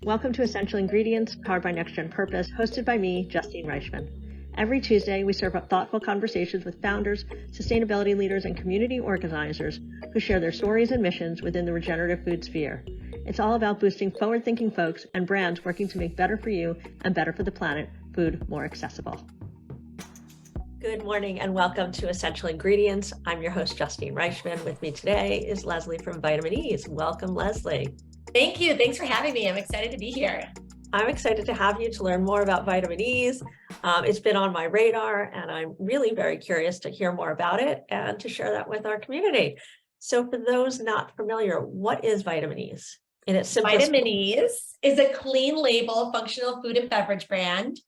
Welcome to Essential Ingredients, powered by Next Gen Purpose, hosted by me, Justine Reichman. Every Tuesday, we serve up thoughtful conversations with founders, sustainability leaders, and community organizers who share their stories and missions within the regenerative food sphere. It's all about boosting forward-thinking folks and brands working to make better for you and better for the planet food more accessible. Good morning and welcome to Essential Ingredients. I'm your host, Justine Reichman. With me today is Leslie from Vitaminis. Welcome, Leslie. Thank you. Thanks for having me. I'm excited to be here. I'm excited to have you to learn more about Vitaminis. It's been on my radar and I'm really very curious to hear more about it and to share that with our community. So for those not familiar, what is Vitaminis? In its simplest Vitaminis is a clean label functional food and beverage brand.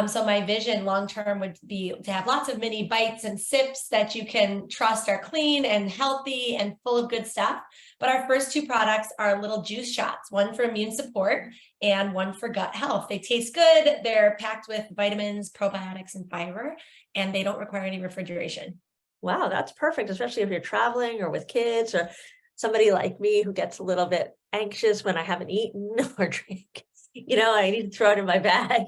So my vision long-term would be to have lots of mini bites and sips that you can trust are clean and healthy and full of good stuff. But our first two products are little juice shots, one for immune support and one for gut health. They taste good. They're packed with vitamins, probiotics, and fiber, and they don't require any refrigeration. Wow, that's perfect, especially if you're traveling or with kids or somebody like me who gets a little bit anxious when I haven't eaten or drink. I need to throw it in my bag.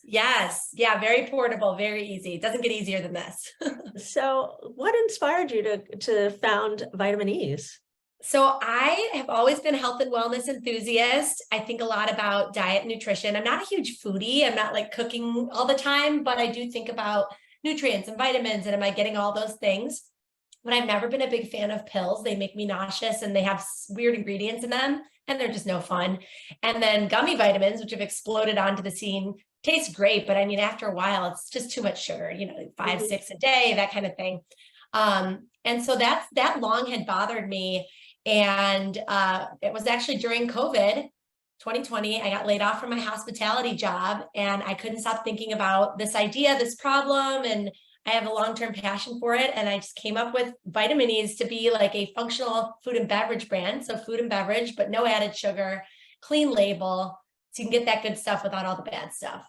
Yes. Yeah. Very portable, very easy. It doesn't get easier than this. So what inspired you to found Vitaminis? So I have always been a health and wellness enthusiast. I think a lot about diet and nutrition. I'm not a huge foodie. I'm not like cooking all the time, but I do think about nutrients and vitamins and am I getting all those things? But I've never been a big fan of pills. They make me nauseous and they have weird ingredients in them and they're just no fun. And then gummy vitamins, which have exploded onto the scene, tastes great, but I mean, after a while, it's just too much sugar, 5, 6 a day, that kind of thing. And so that long had bothered me. And it was actually during COVID, 2020, I got laid off from my hospitality job and I couldn't stop thinking about this idea, this problem, and I have a long-term passion for it. And I just came up with Vitaminis to be like a functional food and beverage brand. So food and beverage, but no added sugar, clean label, so you can get that good stuff without all the bad stuff.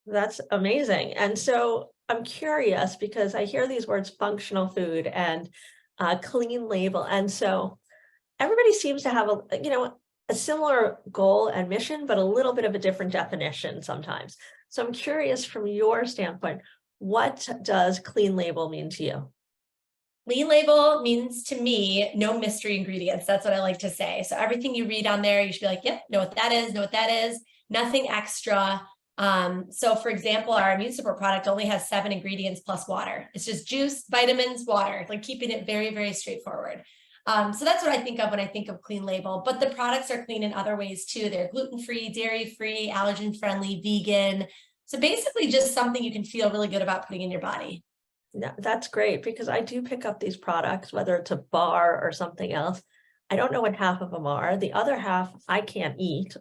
That's amazing. And so I'm curious because I hear these words functional food and clean label. And so everybody seems to have a similar goal and mission, but a little bit of a different definition sometimes. So I'm curious from your standpoint, what does clean label mean to you? Clean label means to me, no mystery ingredients. That's what I like to say. So everything you read on there, you should be like, yep, know what that is, nothing extra. So for example, our immune support product only has 7 ingredients plus water. It's just juice, vitamins, water, like keeping it very, very straightforward. So that's what I think of when I think of clean label, but the products are clean in other ways too. They're gluten-free, dairy-free, allergen-friendly, vegan. So basically just something you can feel really good about putting in your body. Yeah, that's great because I do pick up these products, whether it's a bar or something else. I don't know what half of them are. The other half I can't eat.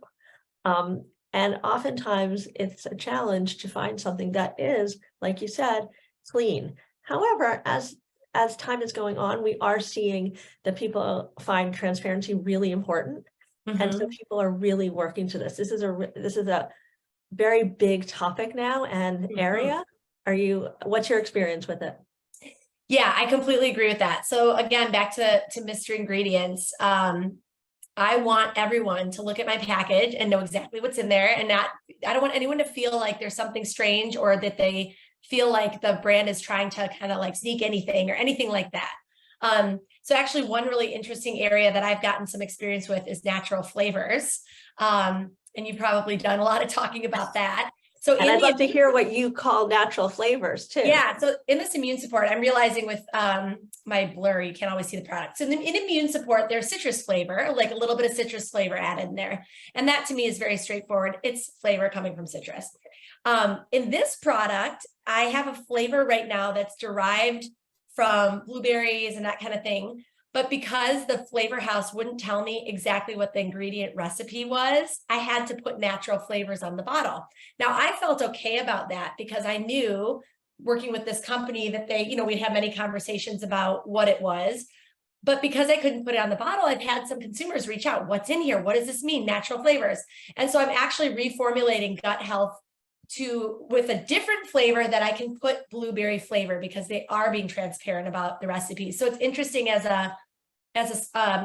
And oftentimes it's a challenge to find something that is, like you said, clean. However, as time is going on, we are seeing that people find transparency really important. Mm-hmm. And so people are really working to this. This is a very big topic now and area. What's your experience with it? Yeah, I completely agree with that. So again, back to mystery ingredients. I want everyone to look at my package and know exactly what's in there and I don't want anyone to feel like there's something strange or that they feel like the brand is trying to kind of like sneak anything or anything like that. So actually one really interesting area that I've gotten some experience with is natural flavors. And you've probably done a lot of talking about that. So I'd love to hear what you call natural flavors too. Yeah. So in this immune support, I'm realizing with my blur, you can't always see the product. So in immune support, there's citrus flavor, like a little bit of citrus flavor added in there. And that to me is very straightforward. It's flavor coming from citrus. In this product, I have a flavor right now that's derived from blueberries and that kind of thing. But because the flavor house wouldn't tell me exactly what the ingredient recipe was, I had to put natural flavors on the bottle. Now, I felt okay about that because I knew working with this company that we'd have many conversations about what it was. But because I couldn't put it on the bottle, I've had some consumers reach out. What's in here? What does this mean? Natural flavors. And so I'm actually reformulating gut health with a different flavor that I can put blueberry flavor because they are being transparent about the recipe. So it's interesting as a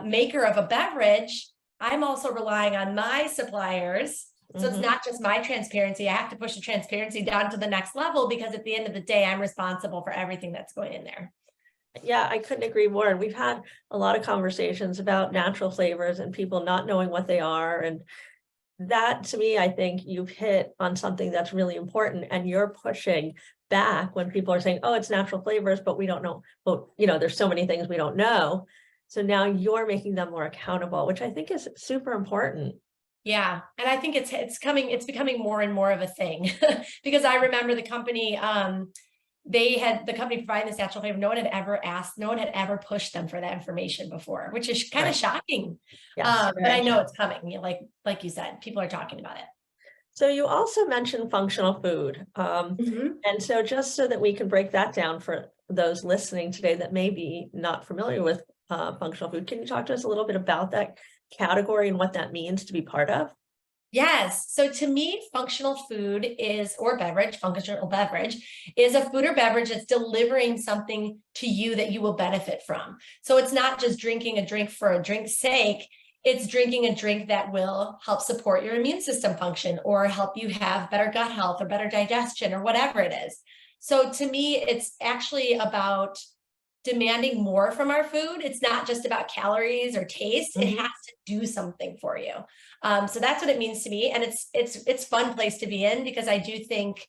maker of a beverage, I'm also relying on my suppliers. So it's Mhm. not just my transparency. I have to push the transparency down to the next level because at the end of the day, I'm responsible for everything that's going in there. Yeah, I couldn't agree more. And we've had a lot of conversations about natural flavors and people not knowing what they are. And that to me, I think you've hit on something that's really important. And you're pushing back when people are saying, oh, it's natural flavors, but we don't know. Well, there's so many things we don't know. So now you're making them more accountable, which I think is super important. Yeah. And I think it's becoming more and more of a thing because I remember the company, the company providing this natural flavor. No one had ever asked, no one had ever pushed them for that information before, which is kind of Right. shocking. Yes, But I very know true. it's coming. Like you said, people are talking about it. So you also mentioned functional food. Mhm. And so just so that we can break that down for those listening today that may be not familiar with functional food, can you talk to us a little bit about that category and what that means to be part of? Yes. So to me, functional food functional beverage is a food or beverage that's delivering something to you that you will benefit from. So it's not just drinking a drink for a drink's sake. It's drinking a drink that will help support your immune system function or help you have better gut health or better digestion or whatever it is. So to me, it's actually about demanding more from our food. It's not just about calories or taste. It Mhm. has to do something for you. So that's what it means to me. And it's fun place to be in because I do think,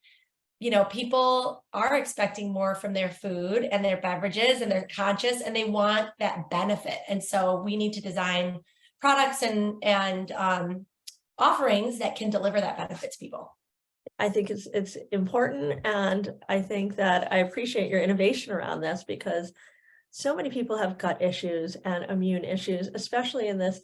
people are expecting more from their food and their beverages and they're conscious and they want that benefit. And so we need to design products and offerings that can deliver that benefit to people. I think it's important, and I think that I appreciate your innovation around this because so many people have gut issues and immune issues, especially in this,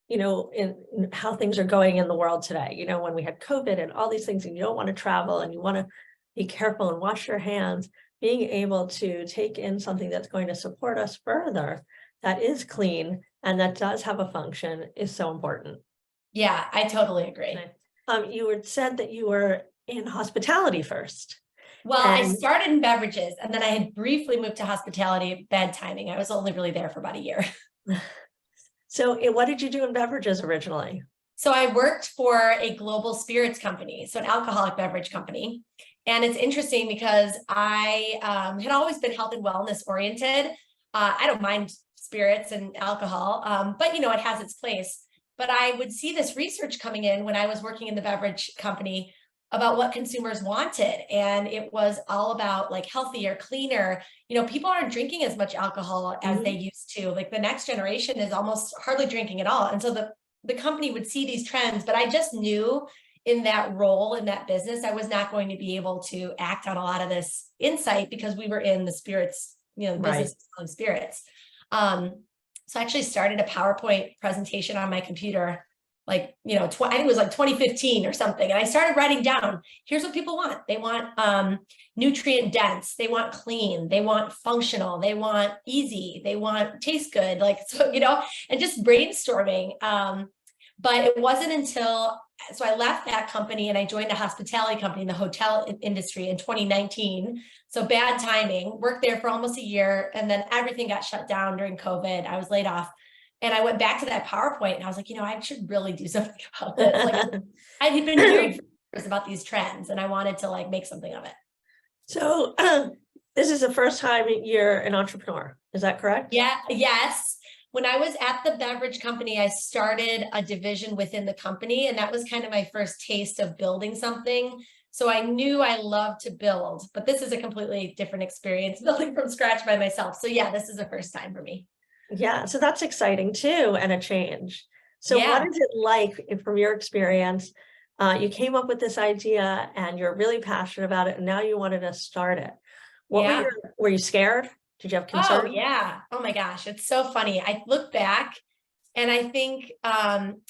in how things are going in the world today. When we had COVID and all these things, and you don't want to travel and you want to be careful and wash your hands, being able to take in something that's going to support us further, that is clean and that does have a function is so important. Yeah, I totally agree. Nice. You were said that you were in hospitality first. Well, I And started in beverages and then I had briefly moved to hospitality. Bad timing. I was only really there for about a year. so what did you do in beverages originally? So I worked for a global spirits company, so an alcoholic beverage company. And it's interesting because I had always been health and wellness oriented. I don't mind spirits and alcohol, but it has its place. But I would see this research coming in when I was working in the beverage company about what consumers wanted. And it was all about like healthier, cleaner. People aren't drinking as much alcohol as they Mhm. used to. Like the next generation is almost hardly drinking at all. And so the company would see these trends, but I just knew in that role in that business, I was not going to be able to act on a lot of this insight because we were in the spirits, the Right. business of spirits. So I actually started a PowerPoint presentation on my computer, like, I think it was like 2015 or something. And I started writing down, here's what people want. They want nutrient dense, they want clean, they want functional, they want easy, they want taste good. Like, so, and just brainstorming. But it wasn't until, so I left that company and I joined a hospitality company in the hotel industry in 2019. So bad timing, worked there for almost a year. And then everything got shut down during COVID. I was laid off. And I went back to that PowerPoint and I was like, I should really do something about this. Like I had been hearing for years about these trends and I wanted to like make something of it. So this is the first time you're an entrepreneur. Is that correct? Yeah. Yes. When I was at the beverage company, I started a division within the company, and that was kind of my first taste of building something. So I knew I loved to build, but this is a completely different experience building from scratch by myself. So yeah, this is the first time for me. Yeah. So that's exciting too, and a change. So what Yeah. is it like from your experience? You came up with this idea and you're really passionate about it, and now you wanted to start it. Yeah. Were you scared? Did you have Oh concern? yeah. Oh my gosh. It's so funny. I look back and I think,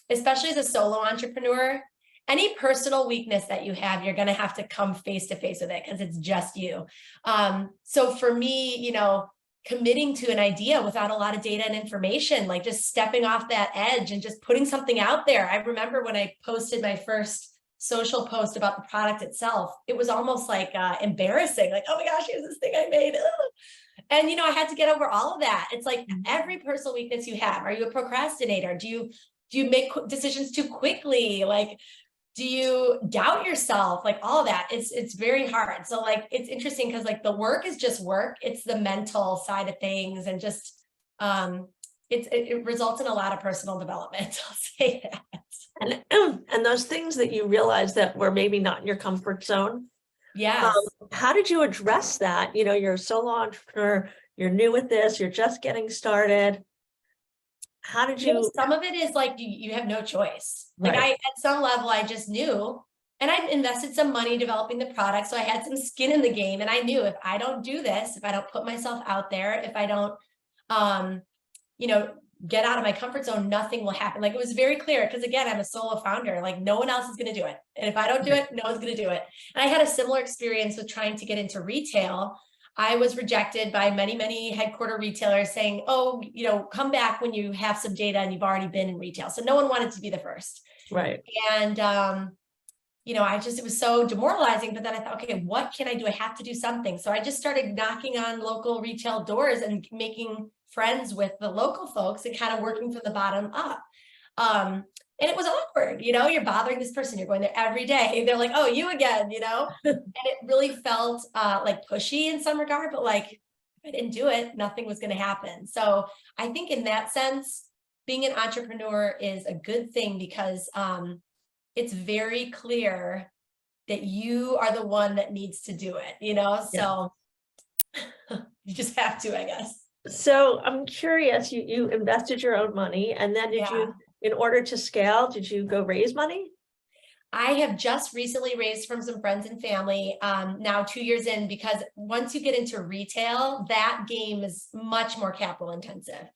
especially as a solo entrepreneur, any personal weakness that you have, you're going to have to come face to face with it because it's just you. So for me, committing to an idea without a lot of data and information, like just stepping off that edge and just putting something out there. I remember when I posted my first social post about the product itself, it was almost like embarrassing, like, oh my gosh, here's this thing I made. Ugh. And, I had to get over all of that. It's like every personal weakness you have. Are you a procrastinator? Do you Do you make decisions too quickly? Like, do you doubt yourself? Like all of that, it's very hard. So like, it's interesting because like the work is just work. It's the mental side of things, and just, it results in a lot of personal development. I'll say that. And those things that you realize that were maybe not in your comfort zone. Yes. How did you address that? You know, you're a solo entrepreneur, you're new at this, you're just getting started. How did you? Some of it is like you have no choice. Like Right. at some level, I just knew, and I invested some money developing the product. So I had some skin in the game, and I knew if I don't do this, if I don't put myself out there, if I don't, you know, get out of my comfort zone, nothing will happen. Like it was very clear, because again, I'm a solo founder, like no one else is going to do it. And if I don't do it, no one's going to do it. And I had a similar experience with trying to get into retail. I was rejected by many, many headquarter retailers saying, oh, you know, come back when you have some data and you've already been in retail. So no one wanted to be the first. Right. And, you know, it was so demoralizing, but then I thought, okay, what can I do? I have to do something. So I just started knocking on local retail doors and making friends with the local folks and kind of working from the bottom up. And it was awkward, you know, you're bothering this person, you're going there every day. They're like, oh, you again, you know, and it really felt like pushy in some regard, but like, if I didn't do it, nothing was going to happen. So I think in that sense, being an entrepreneur is a good thing, because it's very clear that you are the one that needs to do it, you know, so you just have to, I guess. So I'm curious, you invested your own money, and then did you, in order to scale, did you go raise money? I have just recently raised from some friends and family, now 2 years in, because once you get into retail, that game is much more capital intensive.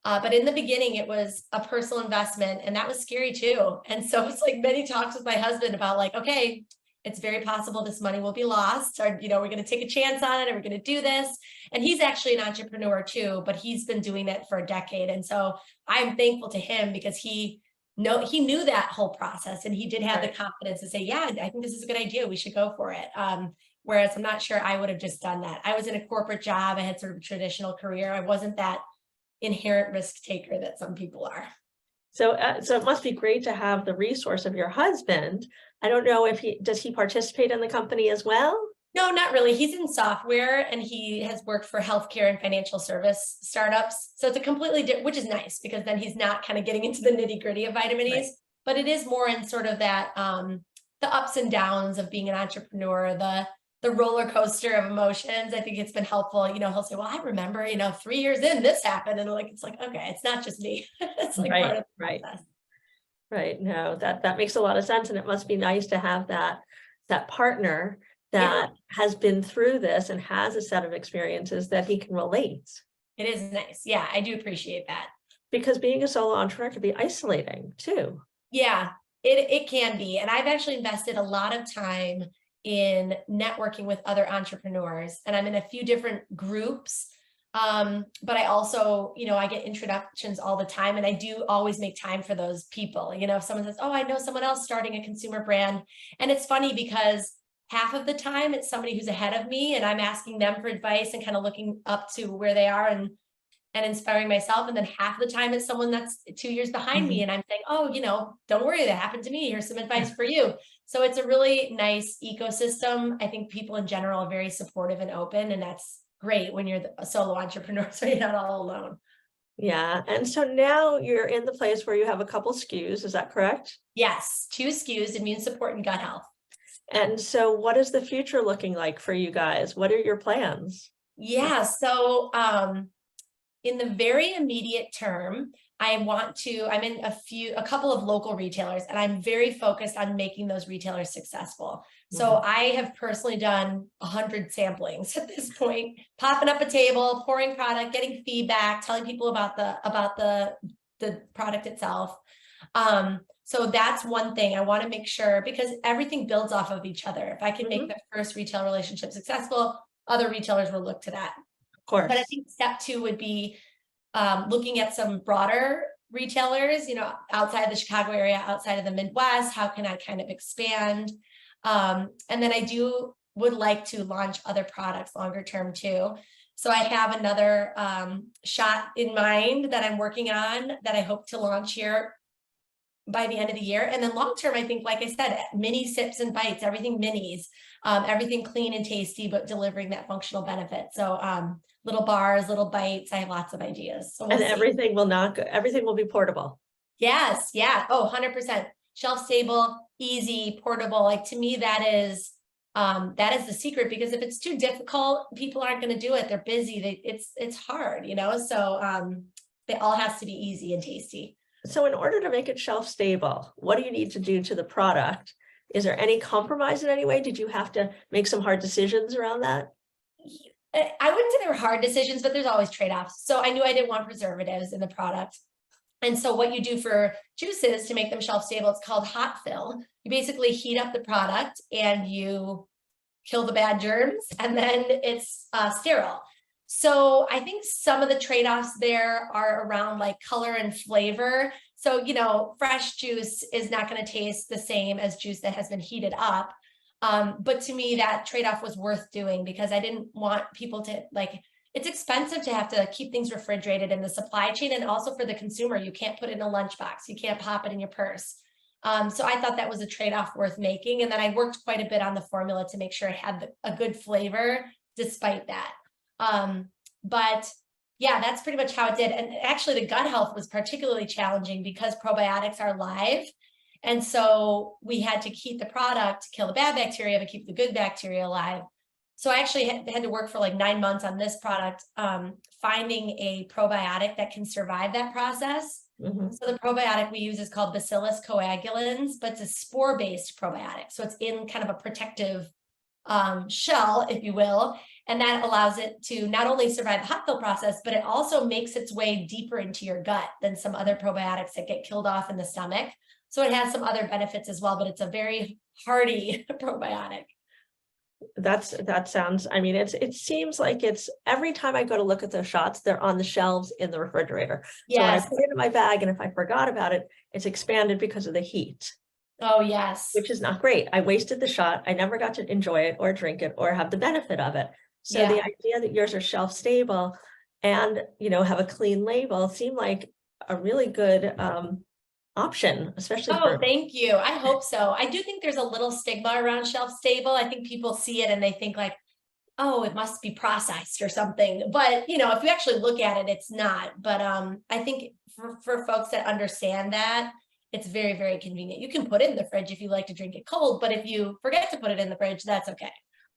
But in the beginning, it was a personal investment, and that was scary too. And so it's like many talks with my husband about like, okay, it's very possible this money will be lost, or, you know, we're going to take a chance on it, and we're going to do this. And he's actually an entrepreneur too, but he's been doing it for a decade. And so I'm thankful to him, because he knew that whole process, and he did have the confidence to say, yeah, I think this is a good idea. We should go for it. Whereas I'm not sure I would have just done that. I was in a corporate job. I had sort of a traditional career. I wasn't that inherent risk taker that some people are. So, so it must be great to have the resource of your husband. I don't know if does he participate in the company as well? No, not really. He's in software, and he has worked for healthcare and financial service startups. So it's a completely different, which is nice, because then he's not kind of getting into the nitty gritty of Vitaminis, but it is more in sort of that, the ups and downs of being an entrepreneur, the roller coaster of emotions. I think it's been helpful. You know, he'll say, well, I remember, you know, 3 years in this happened. And like, it's like, okay, it's not just me. It's like part of the process. Right. No, that makes a lot of sense. And it must be nice to have that partner that has been through this and has a set of experiences that he can relate. It is nice. Yeah, I do appreciate that. Because being a solo entrepreneur can be isolating too. Yeah, it can be. And I've actually invested a lot of time in networking with other entrepreneurs, and I'm in a few different groups. But I also, you know, I get introductions all the time, and I do always make time for those people. You know, if someone says, oh, I know someone else starting a consumer brand. And it's funny, because half of the time it's somebody who's ahead of me, and I'm asking them for advice and kind of looking up to where they are and inspiring myself. And then half of the time it's someone that's 2 years behind me, and I'm saying, oh, you know, don't worry, that happened to me. Here's some advice for you. So it's a really nice ecosystem. I think people in general are very supportive and open, and that's great when you're a solo entrepreneur, so you're not all alone. Yeah. And so now you're in the place where you have a couple SKUs. Is that correct? Yes. 2 SKUs, immune support and gut health. And so what is the future looking like for you guys? What are your plans? Yeah. So, in the very immediate term, I'm in a couple of local retailers, and I'm very focused on making those retailers successful. So I have personally done 100 samplings at this point, popping up a table, pouring product, getting feedback, telling people about the product itself. So that's one thing I want to make sure, because everything builds off of each other. If I can make the first retail relationship successful, other retailers will look to that. Of course. But I think step 2 would be looking at some broader retailers, you know, outside the Chicago area, outside of the Midwest. How can I kind of expand? And then I would like to launch other products longer term too. So I have another shot in mind that I'm working on that I hope to launch here by the end of the year. And then long term, I think, like I said, mini sips and bites, everything minis, everything clean and tasty, but delivering that functional benefit. So little bars, little bites. I have lots of ideas. So we'll And see. everything will be portable. Yes. Yeah. Oh, 100%. Shelf stable, easy, portable. Like, to me, that is the secret, because if it's too difficult, people aren't going to do it. They're busy. It's hard, so it all has to be easy and tasty. So in order to make it shelf stable, what do you need to do to the product? Is there any compromise in any way? Did you have to make some hard decisions around that? I wouldn't say they were hard decisions, but there's always trade-offs. So I knew I didn't want preservatives in the product. And so what you do for juices to make them shelf stable, it's called hot fill. You basically heat up the product and you kill the bad germs, and then it's sterile. So I think some of the trade-offs there are around like color and flavor. So, fresh juice is not going to taste the same as juice that has been heated up. But to me, that trade-off was worth doing, because I didn't want people to it's expensive to have to keep things refrigerated in the supply chain, and also for the consumer, you can't put it in a lunchbox, you can't pop it in your purse. So I thought that was a trade-off worth making. And then I worked quite a bit on the formula to make sure it had a good flavor despite that. But yeah, that's pretty much how it did. And actually the gut health was particularly challenging because probiotics are live. And so we had to keep the product to kill the bad bacteria, but keep the good bacteria alive. So I actually had to work for like 9 months on this product, finding a probiotic that can survive that process. Mm-hmm. So the probiotic we use is called Bacillus coagulans, but it's a spore-based probiotic. So it's in kind of a protective shell, if you will. And that allows it to not only survive the hot fill process, but it also makes its way deeper into your gut than some other probiotics that get killed off in the stomach. So it has some other benefits as well, but it's a very hardy probiotic. That sounds, it seems like it's every time I go to look at those shots, they're on the shelves in the refrigerator. So when I Yes. put it in my bag, and if I forgot about it, it's expanded because of the heat. Oh, yes. Which is not great. I wasted the shot. I never got to enjoy it or drink it or have the benefit of it. So Yeah. the idea that yours are shelf stable and, have a clean label seemed like a really good option, especially for. Thank you. I hope so. I do think there's a little stigma around shelf stable. I think people see it and they think like, oh, it must be processed or something. But, if you actually look at it, it's not. But I think for folks that understand that, it's very, very convenient. You can put it in the fridge if you like to drink it cold, but if you forget to put it in the fridge, that's okay.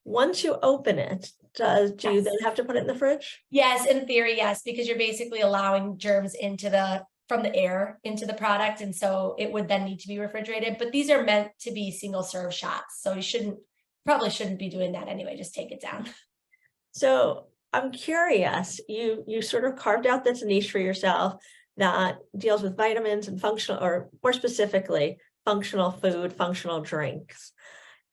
Once you open it, do you then have to put it in the fridge? Yes, in theory, yes, because you're basically allowing germs from the air into the product. And so it would then need to be refrigerated, but these are meant to be single serve shots. So you probably shouldn't be doing that anyway. Just take it down. So I'm curious, you sort of carved out this niche for yourself that deals with vitamins and functional, or more specifically, functional food, functional drinks.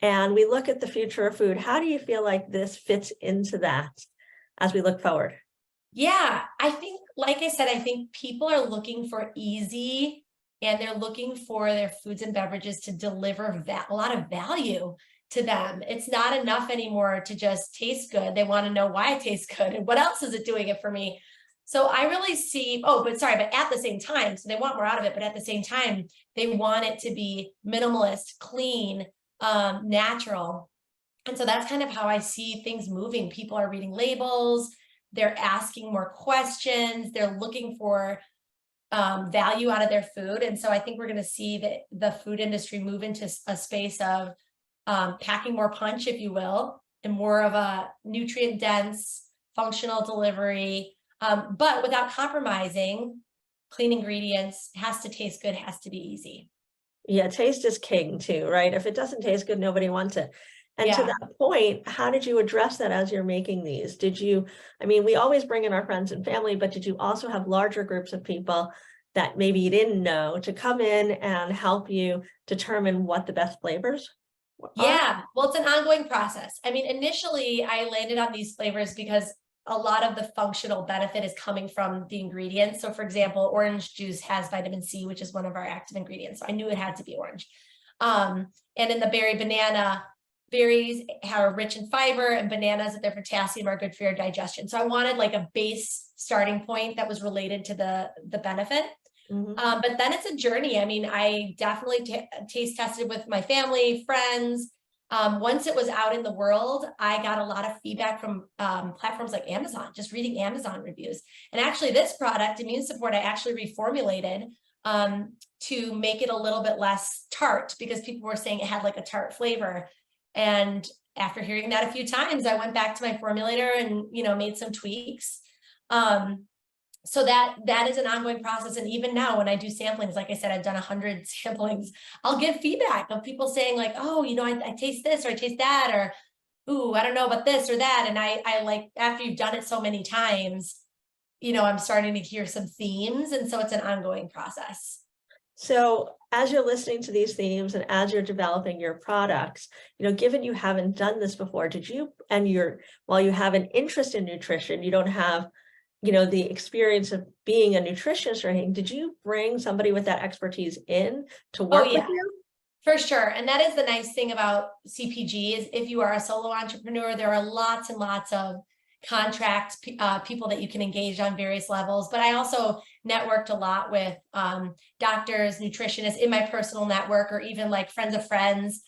And we look at the future of food. How do you feel like this fits into that as we look forward? Yeah, I think, like I said, I think people are looking for easy, and they're looking for their foods and beverages to deliver a lot of value to them. It's not enough anymore to just taste good. They want to know why it tastes good and what else is it doing it for me. So I really see, but at the same time, so they want more out of it, but at the same time, they want it to be minimalist, clean, natural. And so that's kind of how I see things moving. People are reading labels, they're asking more questions, they're looking for value out of their food. And so I think we're going to see the food industry move into a space of packing more punch, if you will, and more of a nutrient dense, functional delivery, but without compromising. Clean ingredients, has to taste good, has to be easy. Yeah, taste is king too, right? If it doesn't taste good, nobody wants it. And to that point, how did you address that as you're making these? We always bring in our friends and family, but did you also have larger groups of people that maybe you didn't know to come in and help you determine what the best flavors are? Yeah, well, it's an ongoing process. Initially I landed on these flavors because a lot of the functional benefit is coming from the ingredients. So for example, orange juice has vitamin C, which is one of our active ingredients. So I knew it had to be orange. And in the berry banana, berries are rich in fiber, and bananas with their potassium are good for your digestion. So I wanted like a base starting point that was related to the benefit. But then it's a journey. I mean, I definitely taste tested with my family, friends. Once it was out in the world, I got a lot of feedback from platforms like Amazon, just reading Amazon reviews. And actually this product, Immune Support, I actually reformulated to make it a little bit less tart, because people were saying it had like a tart flavor. And after hearing that a few times, I went back to my formulator and, made some tweaks. So that is an ongoing process. And even now when I do samplings, like I said, I've done 100 samplings, I'll get feedback of people saying like, oh, I taste this, or I taste that, or, ooh, I don't know about this or that. And I like, after you've done it so many times, I'm starting to hear some themes. And so it's an ongoing process. So as you're listening to these themes and as you're developing your products, given you haven't done this before, while you have an interest in nutrition, you don't have, the experience of being a nutritionist or anything, did you bring somebody with that expertise in to work with you? For sure. And that is the nice thing about CPG is if you are a solo entrepreneur, there are lots and lots of contract people that you can engage on various levels. But I also networked a lot with doctors, nutritionists in my personal network, or even like friends of friends,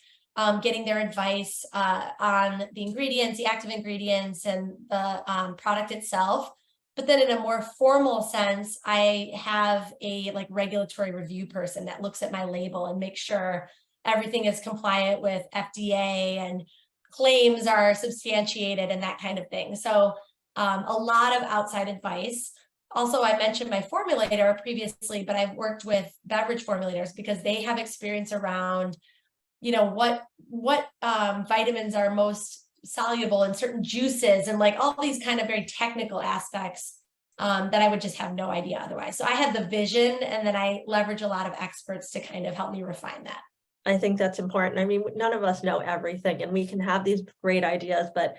getting their advice on the ingredients, the active ingredients, and the product itself. But then in a more formal sense, I have a regulatory review person that looks at my label and makes sure everything is compliant with FDA and claims are substantiated and that kind of thing. So a lot of outside advice. Also, I mentioned my formulator previously, but I've worked with beverage formulators because they have experience around, what vitamins are most soluble in certain juices and all these kind of very technical aspects that I would just have no idea otherwise. So I had the vision, and then I leverage a lot of experts to kind of help me refine that. I think that's important. I mean, none of us know everything, and we can have these great ideas, but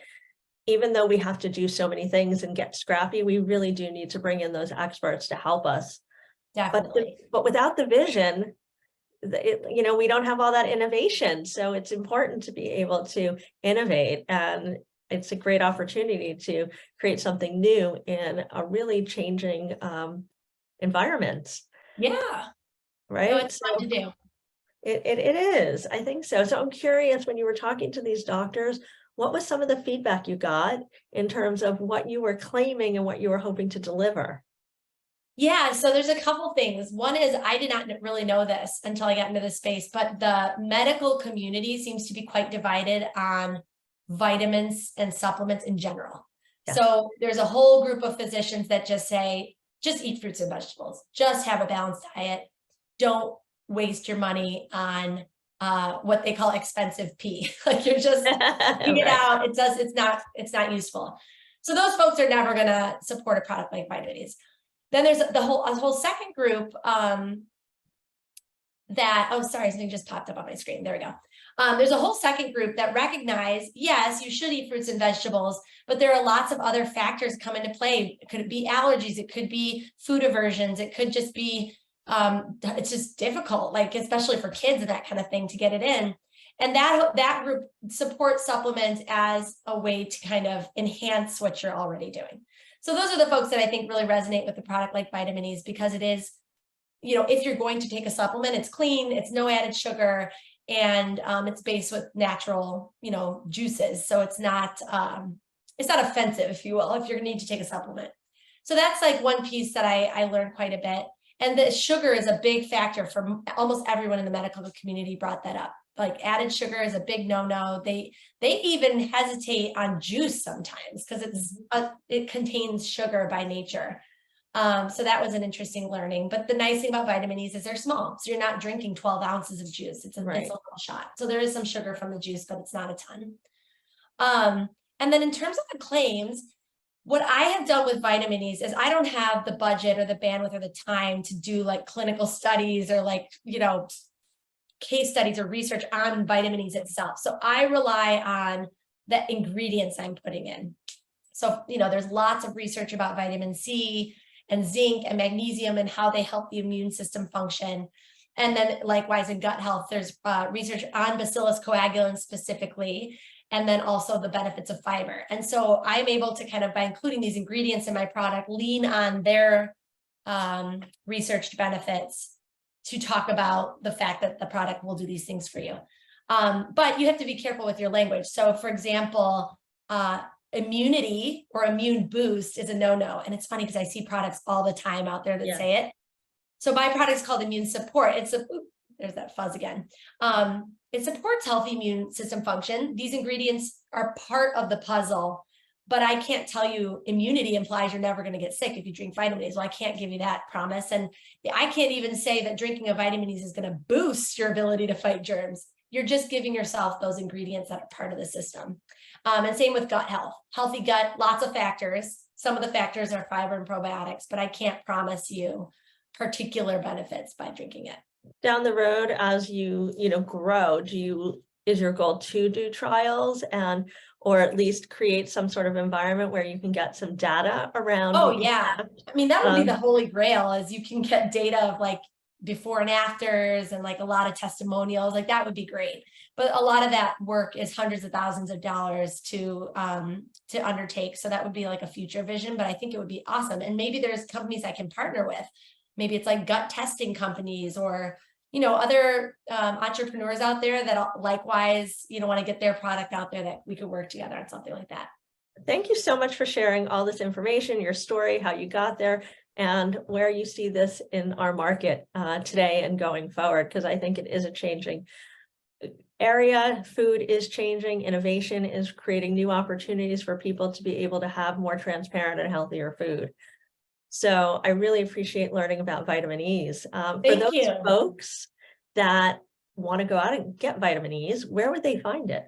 even though we have to do so many things and get scrappy, we really do need to bring in those experts to help us. Definitely. But without the vision, we don't have all that innovation. So it's important to be able to innovate, and it's a great opportunity to create something new in a really changing environment. Yeah. Right. No, it's fun to do. It is. I think so. So I'm curious, when you were talking to these doctors, what was some of the feedback you got in terms of what you were claiming and what you were hoping to deliver? Yeah, so there's a couple things. One is I did not really know this until I got into this space, but the medical community seems to be quite divided on vitamins and supplements in general. Yeah. So there's a whole group of physicians that just say, just eat fruits and vegetables, just have a balanced diet. Don't waste your money on what they call expensive pee. Like you're just eating it out. It's not useful. So those folks are never going to support a product like Vitaminis. Then there's a whole second group something just popped up on my screen. There we go. There's a whole second group that recognize, yes, you should eat fruits and vegetables, but there are lots of other factors come into play. It could be allergies. It could be food aversions. It could just be, it's just difficult, especially for kids and that kind of thing, to get it in. And that group supports supplements as a way to kind of enhance what you're already doing. So those are the folks that I think really resonate with the product like Vitaminis, because it is, if you're going to take a supplement, it's clean, it's no added sugar, and it's based with natural, juices. So it's not offensive, if you will, if you're going to need to take a supplement. So that's one piece that I learned quite a bit. And the sugar is a big factor for almost everyone in the medical community brought that up. Added sugar is a big no-no. They even hesitate on juice sometimes because it contains sugar by nature. So that was an interesting learning. But the nice thing about Vitaminis is they're small. So you're not drinking 12 ounces of juice. It's a little shot. So there is some sugar from the juice, but it's not a ton. And then in terms of the claims, what I have done with Vitaminis is I don't have the budget or the bandwidth or the time to do clinical studies or case studies or research on Vitaminis itself. So I rely on the ingredients I'm putting in. So, there's lots of research about vitamin C and zinc and magnesium and how they help the immune system function. And then likewise in gut health, there's research on Bacillus coagulans specifically, and then also the benefits of fiber. And so I'm able to kind of, by including these ingredients in my product, lean on their researched benefits to talk about the fact that the product will do these things for you. But you have to be careful with your language. So for example, immunity or immune boost is a no-no. And it's funny because I see products all the time out there that say it. So my product is called immune support. There's that fuzz again. It supports healthy immune system function. These ingredients are part of the puzzle, but I can't tell you immunity implies you're never going to get sick if you drink Vitaminis. Well, I can't give you that promise. And I can't even say that drinking a Vitaminis is going to boost your ability to fight germs. You're just giving yourself those ingredients that are part of the system. And same with gut health. Healthy gut, lots of factors. Some of the factors are fiber and probiotics, but I can't promise you particular benefits by drinking it. Down the road, as you grow, is your goal to do trials or at least create some sort of environment where you can get some data around? Oh yeah. I mean, that would be the holy grail, is you can get data of like before and afters and like a lot of testimonials. Like that would be great. But a lot of that work is hundreds of thousands of dollars to undertake. So that would be like a future vision, but I think it would be awesome. And maybe there's companies I can partner with. Maybe it's like gut testing companies or, other entrepreneurs out there that likewise, want to get their product out there, that we could work together on something like that. Thank you so much for sharing all this information, your story, how you got there, and where you see this in our market today and going forward, because I think it is a changing area. Food is changing. Innovation is creating new opportunities for people to be able to have more transparent and healthier food. So I really appreciate learning about Vitaminis. For those folks that want to go out and get Vitaminis, where would they find it?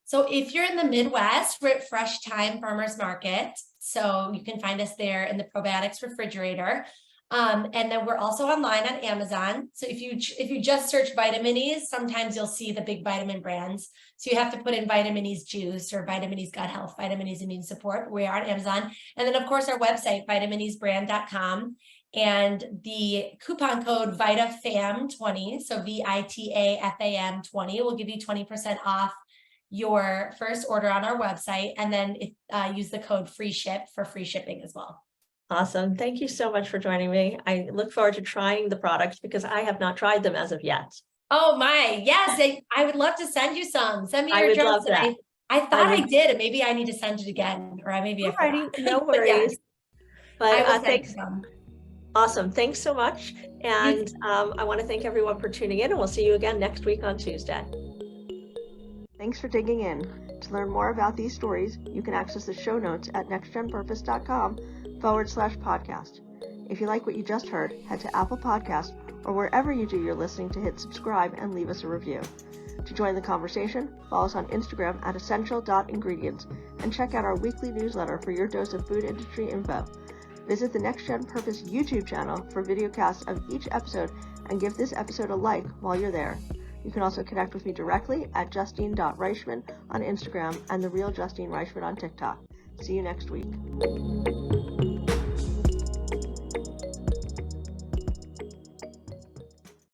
So if you're in the Midwest, we're at Fresh Time Farmers Market. So you can find us there in the probiotics refrigerator. And then we're also online on Amazon. So if you just search Vitaminis, sometimes you'll see the big vitamin brands. So you have to put in Vitaminis juice or Vitaminis gut health, Vitaminis immune support. We are on Amazon. And then of course our website, vitaminisbrand.com, and the coupon code VITAFAM20, so VITAFAM20, will give you 20% off your first order on our website. And then use the code FREESHIP for free shipping as well. Awesome. Thank you so much for joining me. I look forward to trying the products because I have not tried them as of yet. Oh my, yes. I would love to send you some. Send me your address. I thought I did, and maybe I need to send it again, or maybe I forgot. No worries. But thanks. Some. Awesome. Thanks so much. And I want to thank everyone for tuning in, and we'll see you again next week on Tuesday. Thanks for digging in. To learn more about these stories, you can access the show notes at nextgenpurpose.com/podcast. If you like what you just heard, head to Apple Podcasts or wherever you do your listening to hit subscribe and leave us a review. To join the conversation, follow us on Instagram at essential.ingredients and check out our weekly newsletter for your dose of food industry info. Visit the Next Gen Purpose YouTube channel for videocasts of each episode and give this episode a like while you're there. You can also connect with me directly at justine.reichman on Instagram and The Real Justine Reichman on TikTok. See you next week.